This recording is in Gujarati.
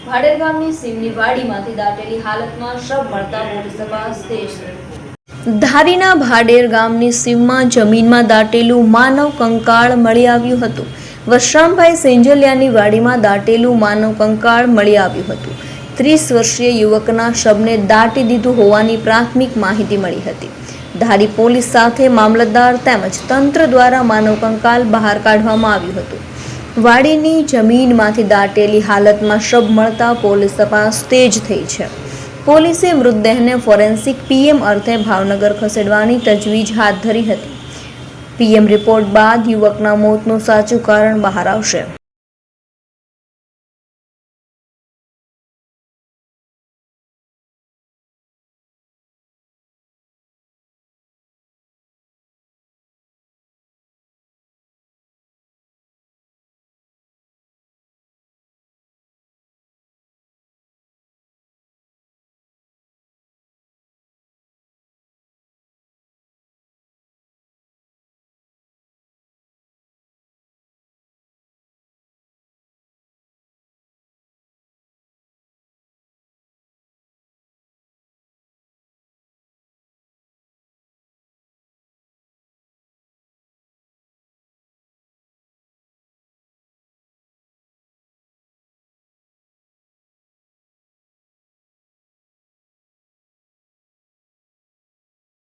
ભાડેર ગામની સીમની વાડીમાંથી દાટેલી હાલતમાં શબ મળતા પોલીસ તપાસ તેજ થઈ. ધારીના ભાડેર ગામની સીમમાં જમીનમાં દાટેલું માનવ કંકાળ મળી આવ્યું હતું. વશરામભાઈ સેંજલિયાની વાડીમાં દાટેલું માનવ કંકાળ મળી આવ્યું હતું. 30 વર્ષીય યુવકના શબને દાટી દીધું હોવાની પ્રાથમિક માહિતી મળી હતી. ધારી પોલીસ સાથે મામલતદાર તેમજ તંત્ર દ્વારા માનવ કંકાળ બહાર કાઢવામાં આવ્યું હતું. વાડીની જમીનમાંથી દાટેલી હાલતમાં શબ મળતા પોલીસ તપાસ તેજ થઈ છે. પોલીસે મૃતદેહને ફોરેન્સિક પીએમ અર્થે ભાવનગર ખસેડવાની તજવીજ હાથ ધરી હતી. પીએમ રિપોર્ટ બાદ યુવકના મોતનું સાચું કારણ બહાર આવશે.